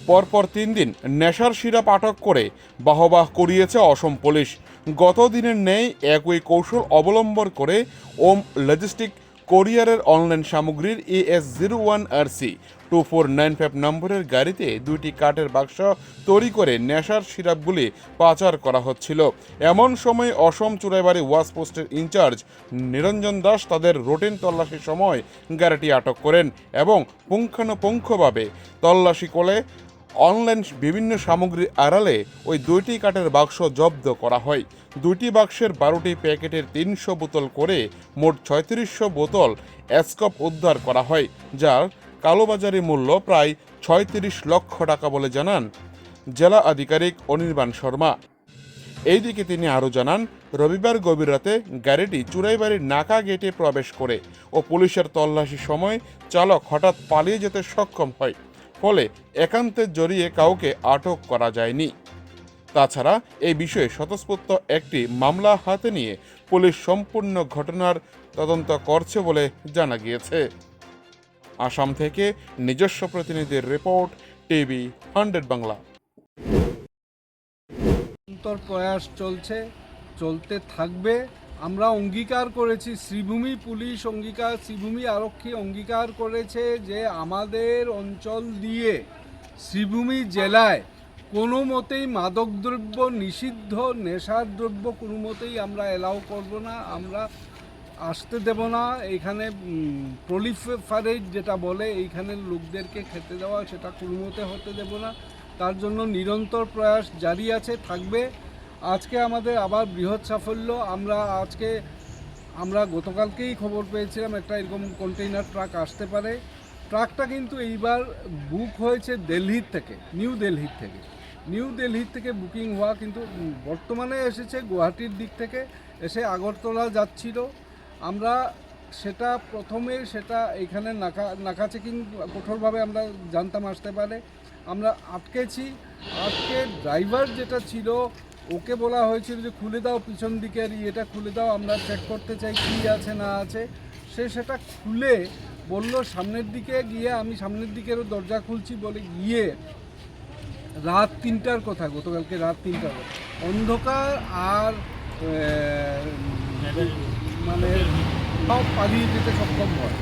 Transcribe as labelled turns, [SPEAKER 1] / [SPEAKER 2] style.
[SPEAKER 1] পরপর 3 দিন নেশার সিরাপ আটক করে বাহবাহ করিয়েছে অসম পুলিশ। গত দিনের ন্যায় একই কৌশল অবলম্বন করে ওম লজিস্টিক কোরিয়ারের অনলাইন সামগ্রীর AS01RC 2495 নম্বরের গাড়িতে 2টি কাঠের বাক্স তৈরি করে নেশার সিরাপগুলি পাচার করা হচ্ছিল। এমন সময় অসম চুরাইবাড়ি ওয়াচ পোস্টের ইনচার্জ নিরঞ্জন দাস তাদের রুটিন তল্লাশির সময় গাড়িটি আটক করেন এবং পুঙ্খানুপুঙ্খভাবে তল্লাশি করে অনলাইন বিভিন্ন সামগ্রীর আড়ালে ওই 2টি কাঠের বাক্স জব্দ করা হয়। 2টি বাক্সের 12টি প্যাকেটের 300 বোতল করে মোট 3600 বোতল অ্যাসকপ উদ্ধার করা হয়, যার কালোবাজারি মূল্য প্রায় 36 লক্ষ টাকা বলে জানান জেলা আধিকারিক অনির্বাণ শর্মা। এইদিকে তিনি আরও জানান, রবিবার গভীর রাতে গাড়িটি চুরাইবাড়ির নাকা গেটে প্রবেশ করে ও পুলিশের তল্লাশির সময় চালক হঠাৎ পালিয়ে যেতে সক্ষম হয়, ফলে একান্তের জড়িয়ে কাউকে আটক করা যায়নি। তাছাড়া এই বিষয়ে স্বতঃস্ফূর্ত একটি মামলা হাতে নিয়ে পুলিশ সম্পূর্ণ ঘটনার তদন্ত করছে বলে জানা গিয়েছে। আসাম থেকে নিজস্ব প্রতিনিধির রিপোর্ট, টিভি 100 বাংলা।
[SPEAKER 2] প্রয়াস চলতে থাকবে। আমরা অঙ্গীকার করেছি, শ্রীভূমি পুলিশ শ্রীভূমি আরক্ষী অঙ্গীকার করেছে যে আমাদের অঞ্চল দিয়ে শ্রীভূমি জেলায় কোনো মতেই মাদকদ্রব্য নিষিদ্ধ নেশার দ্রব্য কোনো মতেই আমরা অ্যালাউ করব না, আমরা আসতে দেব না। এইখানে প্রলিফারেট যেটা বলে এইখানে লোকদেরকে খেতে দেওয়া, সেটা কোনো মতে হতে দেব না। তার জন্য নিরন্তর প্রয়াস জারি আছে, থাকবে। আজকে আমাদের আবার বৃহৎ সাফল্য। আমরা গতকালকেই খবর পেয়েছিলাম একটা এরকম কন্টেইনার ট্রাক আসতে পারে। ট্রাকটা কিন্তু এইবার বুক হয়েছে নিউ দিল্লির থেকে বুকিং হওয়া, কিন্তু বর্তমানে এসেছে গুয়াহাটির দিক থেকে, এসে আগরতলা যাচ্ছিল। আমরা প্রথমে এখানে নাকা চেকিং কঠোরভাবে আমরা জানতাম আসতে পারে, আমরা আটকে ড্রাইভার যেটা ছিল ওকে বলা হয়েছিল যে খুলে দাও, পিছন দিকের এটা খুলে দাও, আমরা চেক করতে চাই কী আছে না আছে। সেটা খুলে বলল সামনের দিকে গিয়ে, আমি সামনের দিকেরও দরজা খুলছি বলে গিয়ে রাত 3টার কথা, গতকালকে রাত 3টার কথা, অন্ধকার আর মানে পালিয়ে যেতে সক্ষম হয়।